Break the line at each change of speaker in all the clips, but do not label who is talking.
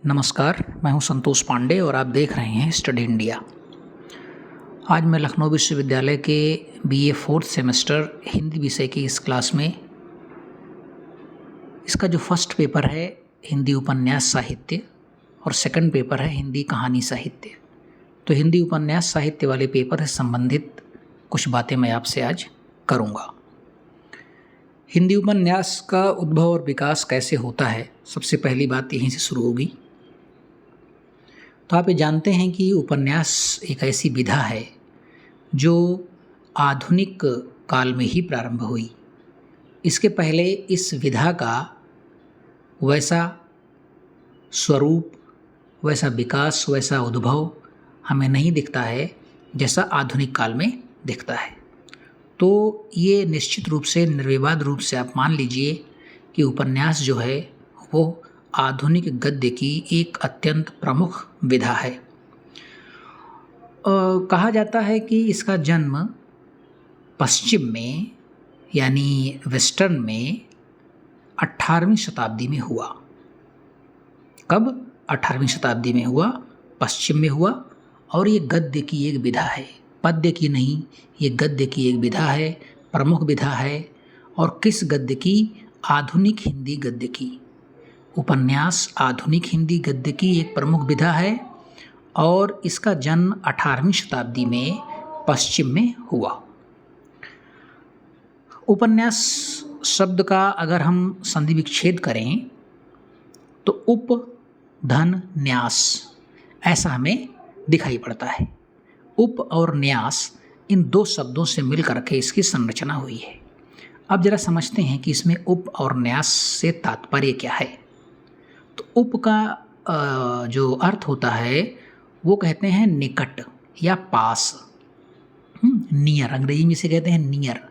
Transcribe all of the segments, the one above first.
नमस्कार, मैं हूं संतोष पांडे और आप देख रहे हैं स्टडी इंडिया। आज मैं लखनऊ विश्वविद्यालय के बीए फोर्थ सेमेस्टर हिंदी विषय की इस क्लास में इसका जो फर्स्ट पेपर है हिंदी उपन्यास साहित्य और सेकंड पेपर है हिंदी कहानी साहित्य। तो हिंदी उपन्यास साहित्य वाले पेपर से संबंधित कुछ बातें मैं आपसे आज करूँगा। हिंदी उपन्यास का उद्भव और विकास कैसे होता है, सबसे पहली बात यहीं से शुरू होगी। तो आप ये जानते हैं कि उपन्यास एक ऐसी विधा है जो आधुनिक काल में ही प्रारंभ हुई। इसके पहले इस विधा का वैसा स्वरूप, वैसा विकास, वैसा उद्भव हमें नहीं दिखता है जैसा आधुनिक काल में दिखता है। तो ये निश्चित रूप से, निर्विवाद रूप से आप मान लीजिए कि उपन्यास जो है वो आधुनिक गद्य की एक अत्यंत प्रमुख विधा है। कहा जाता है कि इसका जन्म पश्चिम में यानी वेस्टर्न में 18वीं शताब्दी में हुआ। कब? 18वीं शताब्दी में हुआ, पश्चिम में हुआ। और ये गद्य की एक विधा है, पद्य की नहीं, ये गद्य की एक विधा है, प्रमुख विधा है। और किस गद्य की? आधुनिक हिंदी गद्य की। उपन्यास आधुनिक हिंदी गद्य की एक प्रमुख विधा है और इसका जन्म 18वीं शताब्दी में पश्चिम में हुआ। उपन्यास शब्द का अगर हम संधि विच्छेद करें तो उप धन न्यास ऐसा हमें दिखाई पड़ता है। उप और न्यास, इन दो शब्दों से मिलकर के इसकी संरचना हुई है। अब जरा समझते हैं कि इसमें उप और न्यास से तात्पर्य क्या है। तो उप का जो अर्थ होता है वो कहते हैं निकट या पास। नियर, अंग्रेजी में इसे कहते हैं नियर,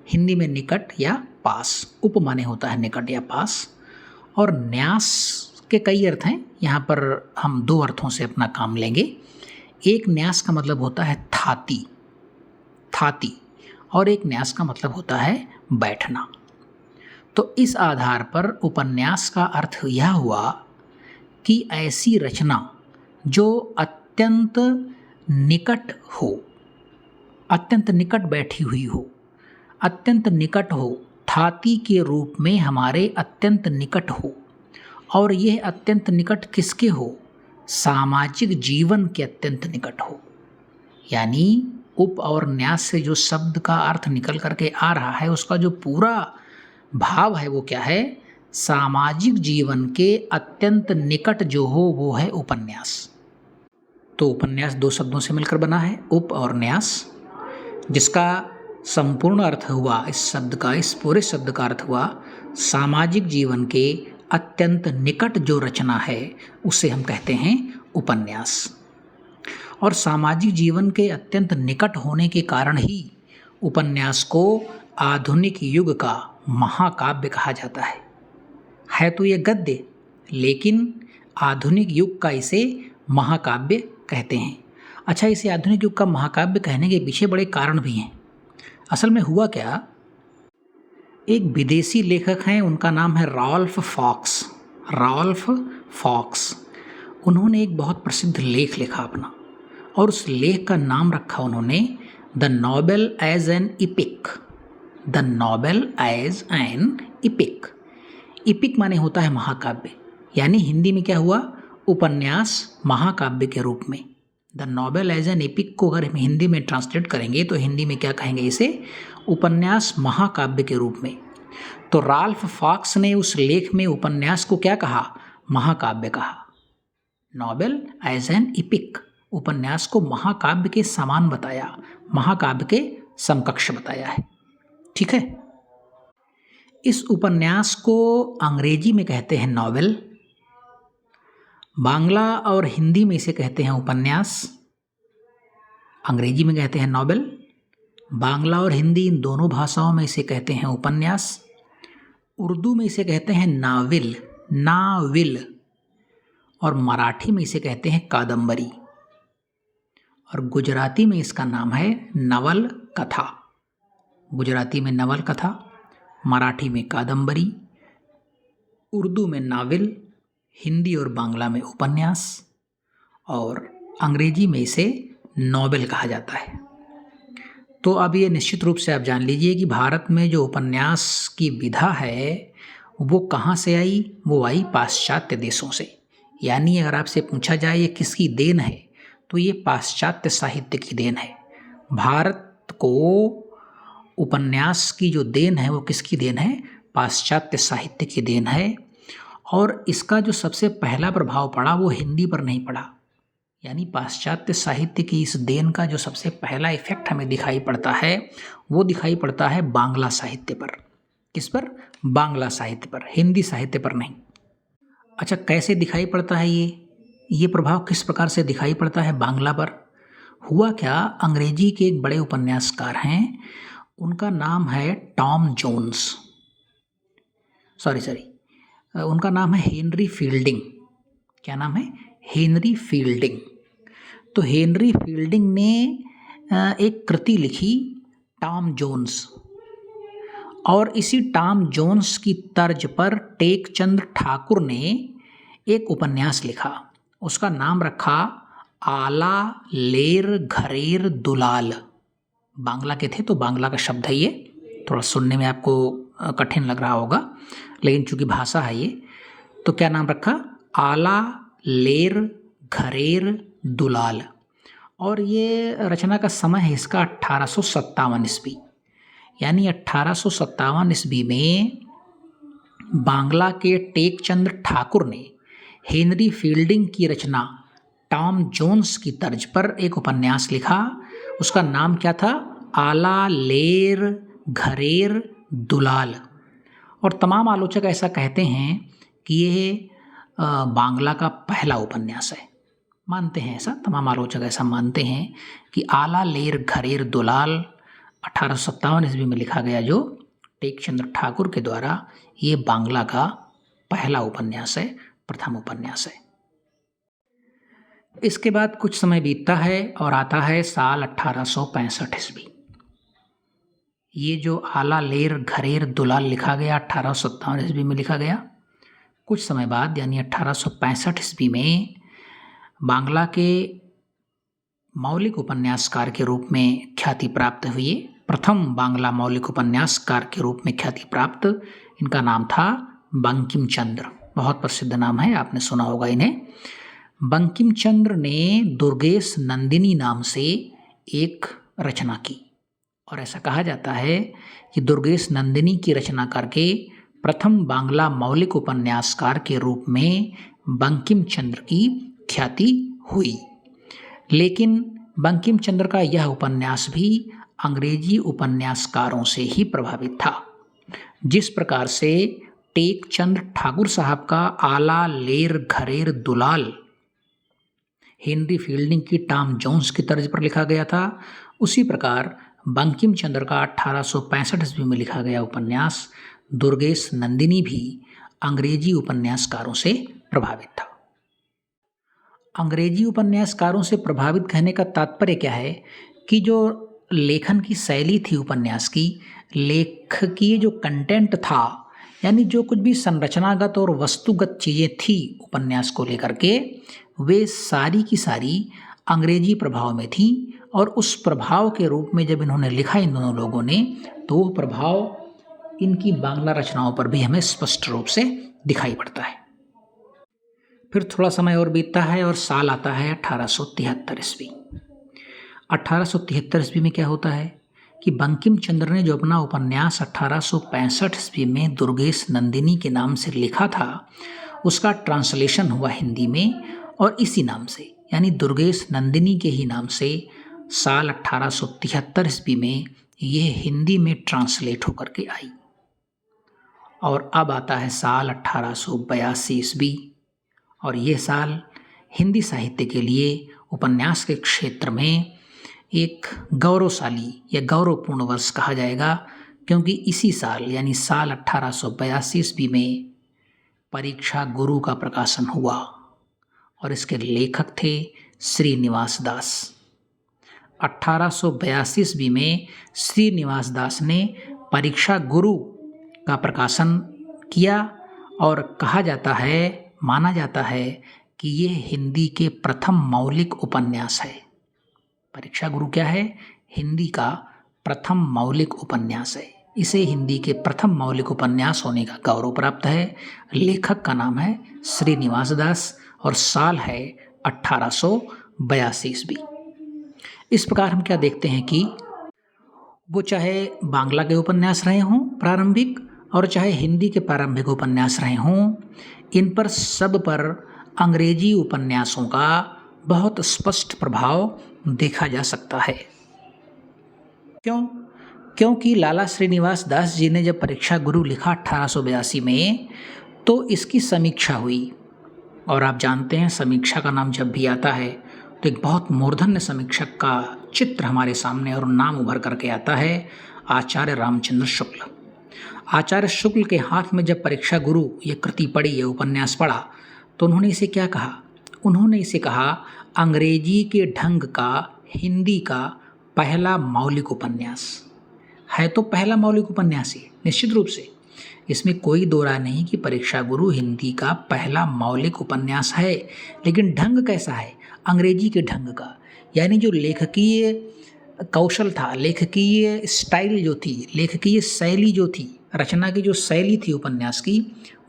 हिंदी में निकट या पास। उप माने होता है निकट या पास। और न्यास के कई अर्थ हैं, यहाँ पर हम दो अर्थों से अपना काम लेंगे। एक न्यास का मतलब होता है थाती, थाती, और एक न्यास का मतलब होता है बैठना। तो इस आधार पर उपन्यास का अर्थ यह हुआ कि ऐसी रचना जो अत्यंत निकट हो, अत्यंत निकट बैठी हुई हो, अत्यंत निकट हो, थाती के रूप में हमारे अत्यंत निकट हो। और यह अत्यंत निकट किसके हो? सामाजिक जीवन के अत्यंत निकट हो। यानी उप और न्यास से जो शब्द का अर्थ निकल करके आ रहा है उसका जो पूरा भाव है वो क्या है? सामाजिक जीवन के अत्यंत निकट जो हो वो है उपन्यास। तो उपन्यास दो शब्दों से मिलकर बना है, उप और न्यास, जिसका संपूर्ण अर्थ हुआ इस शब्द का, इस पूरे शब्द का अर्थ हुआ सामाजिक जीवन के अत्यंत निकट जो रचना है उसे हम कहते हैं उपन्यास। और सामाजिक जीवन के अत्यंत निकट होने के कारण ही उपन्यास को आधुनिक युग का महाकाव्य कहा जाता है तो ये गद्य, लेकिन आधुनिक युग का इसे महाकाव्य कहते हैं। अच्छा, इसे आधुनिक युग का महाकाव्य कहने के पीछे बड़े कारण भी हैं। असल में हुआ क्या, एक विदेशी लेखक हैं, उनका नाम है रॉल्फ फॉक्स। रॉल्फ फॉक्स, उन्होंने एक बहुत प्रसिद्ध लेख लिखा अपना, और उस लेख का नाम रखा उन्होंने the novel as an epic. The novel as an epic. Epic माने होता है महाकाव्य, यानी हिंदी में क्या हुआ? उपन्यास महाकाव्य के रूप में। The novel as an epic को अगर हम हिंदी में ट्रांसलेट करेंगे तो हिंदी में क्या कहेंगे? इसे उपन्यास महाकाव्य के रूप में। तो रॉल्फ फॉक्स ने उस लेख में उपन्यास को क्या कहा? महाकाव्य कहा। नॉवेल एज एन इपिक, उपन्यास को महाकाव्य के समान बताया, महाकाव्य के समकक्ष बताया है। ठीक है। इस उपन्यास को अंग्रेजी में कहते हैं नॉवेल, बांग्ला और हिंदी में इसे कहते हैं उपन्यास। अंग्रेजी में कहते हैं नॉवेल, बांग्ला और हिंदी इन दोनों भाषाओं में इसे कहते हैं उपन्यास। उर्दू में इसे कहते हैं नाविल, नाविल, और मराठी में इसे कहते हैं कादम्बरी, और गुजराती में इसका नाम है नवल कथा। गुजराती में नवल कथा, मराठी में कादम्बरी, उर्दू में नावल, हिंदी और बांग्ला में उपन्यास और अंग्रेजी में इसे नॉवेल कहा जाता है। तो अब ये निश्चित रूप से आप जान लीजिए कि भारत में जो उपन्यास की विधा है वो कहाँ से आई, वो आई पाश्चात्य देशों से। यानी अगर आपसे पूछा जाए ये किसकी देन है, तो ये पाश्चात्य साहित्य की देन है। भारत को उपन्यास की जो देन है वो किसकी देन है, पाश्चात्य साहित्य की देन है। और इसका जो सबसे पहला प्रभाव पड़ा वो हिंदी पर नहीं पड़ा, यानी पाश्चात्य साहित्य की इस देन का जो सबसे पहला इफेक्ट हमें दिखाई पड़ता है वो दिखाई पड़ता है बांग्ला साहित्य पर। किस पर, बांग्ला साहित्य पर, हिंदी साहित्य पर नहीं। अच्छा, कैसे दिखाई पड़ता है ये प्रभाव किस प्रकार से दिखाई पड़ता है बांग्ला पर? हुआ क्या, अंग्रेजी के एक बड़े उपन्यासकार हैं, उनका नाम है टॉम जोन्स, उनका नाम है हेनरी फील्डिंग। क्या नाम है, हेनरी फील्डिंग। तो हेनरी फील्डिंग ने एक कृति लिखी टॉम जोन्स, और इसी टॉम जोन्स की तर्ज पर टेकचंद ठाकुर ने एक उपन्यास लिखा। उसका नाम रखा आला लेर घरेर दुलाल। बांग्ला के थे तो बांग्ला का शब्द है ये, थोड़ा सुनने में आपको कठिन लग रहा होगा, लेकिन चूंकि भाषा है ये, तो क्या नाम रखा, आला लेर घरेर दुलाल। और ये रचना का समय है इसका 1857 ईस्वी, यानी 1857 ईस्वी में बांग्ला के टेकचंद ठाकुर ने हेनरी फील्डिंग की रचना टॉम जोन्स की तर्ज पर एक उपन्यास लिखा। उसका नाम क्या था, आला लेर घरेर दुलाल। और तमाम आलोचक ऐसा कहते हैं कि ये बांग्ला का पहला उपन्यास है, मानते हैं ऐसा, तमाम आलोचक ऐसा मानते हैं कि आला लेर घरेर दुलाल 1857 ईस्वी में लिखा गया जो टेकचंद ठाकुर के द्वारा, ये बांग्ला का पहला उपन्यास है, प्रथम उपन्यास है। इसके बाद कुछ समय बीतता है और आता है साल 1865 ईस्वी। ये जो आला लेर घरेर दुलाल लिखा गया 1857 ईस्वी में लिखा गया। कुछ समय बाद यानी 1865 ईस्वी में बांग्ला के मौलिक उपन्यासकार के रूप में ख्याति प्राप्त हुए, प्रथम बांग्ला मौलिक उपन्यासकार के रूप में ख्याति प्राप्त, इनका नाम था बंकिम चंद्र। बहुत प्रसिद्ध नाम है, आपने सुना होगा इन्हें। बंकिम चंद्र ने दुर्गेश नंदिनी नाम से एक रचना की, और ऐसा कहा जाता है कि दुर्गेश नंदिनी की रचना करके प्रथम बांग्ला मौलिक उपन्यासकार के रूप में बंकिम चंद्र की ख्याति हुई। लेकिन बंकिम चंद्र का यह उपन्यास भी अंग्रेजी उपन्यासकारों से ही प्रभावित था। जिस प्रकार से टेकचंद ठाकुर साहब का आला लेर घरेर दुलाल हेनरी फील्डिंग की टॉम जोन्स की तर्ज पर लिखा गया था, उसी प्रकार बंकिम चंद्र का 1865 ईस्वी में लिखा गया उपन्यास दुर्गेश नंदिनी भी अंग्रेजी उपन्यासकारों से प्रभावित था। अंग्रेजी उपन्यासकारों से प्रभावित कहने का तात्पर्य क्या है कि जो लेखन की शैली थी उपन्यास की, लेखकीय जो कंटेंट था, यानी जो कुछ भी संरचनागत और वस्तुगत चीज़ें थी उपन्यास को लेकर के, वे सारी की सारी अंग्रेजी प्रभाव में थी। और उस प्रभाव के रूप में जब इन्होंने लिखा इन दोनों लोगों ने, तो वो प्रभाव इनकी बांग्ला रचनाओं पर भी हमें स्पष्ट रूप से दिखाई पड़ता है। फिर थोड़ा समय और बीतता है और साल आता है 1873 ईस्वी। 1873 ईस्वी में क्या होता है कि बंकिम चंद्र ने जो अपना उपन्यास 1865 ईस्वी में दुर्गेश नंदिनी के नाम से लिखा था, उसका ट्रांसलेशन हुआ हिंदी में, और इसी नाम से यानी दुर्गेश नंदिनी के ही नाम से साल 1873 ईस्वी में ये हिंदी में ट्रांसलेट होकर के आई। और अब आता है साल 1882 ईस्वी, और ये साल हिंदी साहित्य के लिए उपन्यास के क्षेत्र में एक गौरवशाली या गौरवपूर्ण वर्ष कहा जाएगा, क्योंकि इसी साल यानी साल 1882 ईस्वी में परीक्षा गुरु का प्रकाशन हुआ, और इसके लेखक थे श्रीनिवास दास। 1882 ईस्वी में श्रीनिवास दास ने परीक्षा गुरु का प्रकाशन किया, और कहा जाता है, माना जाता है कि ये हिंदी के प्रथम मौलिक उपन्यास है। परीक्षा गुरु क्या है? हिंदी का प्रथम मौलिक उपन्यास है। इसे हिंदी के प्रथम मौलिक उपन्यास होने का गौरव प्राप्त है। लेखक का नाम है श्रीनिवास दास और साल है 1882 ईस्वी। इस प्रकार हम क्या देखते हैं कि वो चाहे बांग्ला के उपन्यास रहे हों प्रारंभिक और चाहे हिंदी के प्रारंभिक उपन्यास रहे हों, इन पर सब पर अंग्रेजी उपन्यासों का बहुत स्पष्ट प्रभाव देखा जा सकता है। क्योंकि लाला श्रीनिवास दास जी ने जब परीक्षा गुरु लिखा 1882 में, तो इसकी समीक्षा हुई। और आप जानते हैं समीक्षा का नाम जब भी आता है तो एक बहुत मूर्धन्य समीक्षक का चित्र हमारे सामने और नाम उभर करके आता है, आचार्य रामचंद्र शुक्ल। आचार्य शुक्ल के हाथ में जब परीक्षा गुरु ये कृति पढ़ी, ये उपन्यास पढ़ा, तो उन्होंने इसे क्या कहा? उन्होंने इसे कहा अंग्रेजी के ढंग का हिंदी का पहला मौलिक उपन्यास है। तो पहला मौलिक उपन्यास ही निश्चित रूप से, इसमें कोई दो राय नहीं कि परीक्षा गुरु हिंदी का पहला मौलिक उपन्यास है। लेकिन ढंग कैसा है? अंग्रेजी के ढंग का, यानी जो लेखकीय कौशल था, लेखकीय स्टाइल जो थी, लेखकीय शैली जो थी, रचना की जो शैली थी उपन्यास की,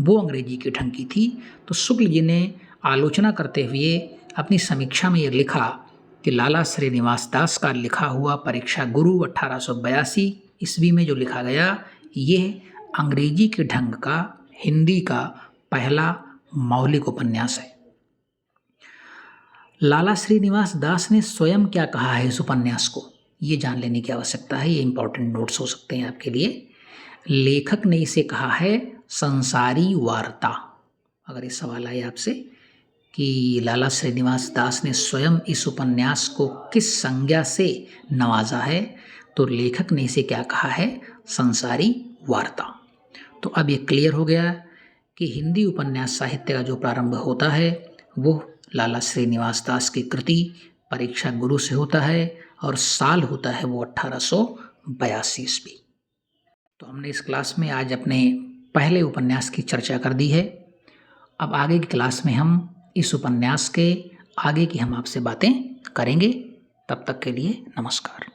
वो अंग्रेजी के ढंग की थी। तो शुक्ल जी ने आलोचना करते हुए अपनी समीक्षा में ये लिखा कि लाला श्रीनिवास दास का लिखा हुआ परीक्षा गुरु 1882 ईस्वी में जो लिखा गया, ये अंग्रेजी के ढंग का हिंदी का पहला मौलिक उपन्यास है। लाला श्रीनिवास दास ने स्वयं क्या कहा है इस उपन्यास को, ये जान लेने की आवश्यकता है। ये इंपॉर्टेंट नोट्स हो सकते हैं आपके लिए। लेखक ने इसे कहा है संसारी वार्ता। अगर ये सवाल आए आपसे कि लाला श्रीनिवास दास ने स्वयं इस उपन्यास को किस संज्ञा से नवाजा है, तो लेखक ने इसे क्या कहा है? संसारी वार्ता। तो अब ये क्लियर हो गया कि हिंदी उपन्यास साहित्य का जो प्रारंभ होता है वो लाला श्रीनिवास दास की कृति परीक्षा गुरु से होता है और साल होता है वो 1882 ईस्वी। तो हमने इस क्लास में आज अपने पहले उपन्यास की चर्चा कर दी है। अब आगे की क्लास में हम इस उपन्यास के आगे की हम आपसे बातें करेंगे। तब तक के लिए नमस्कार।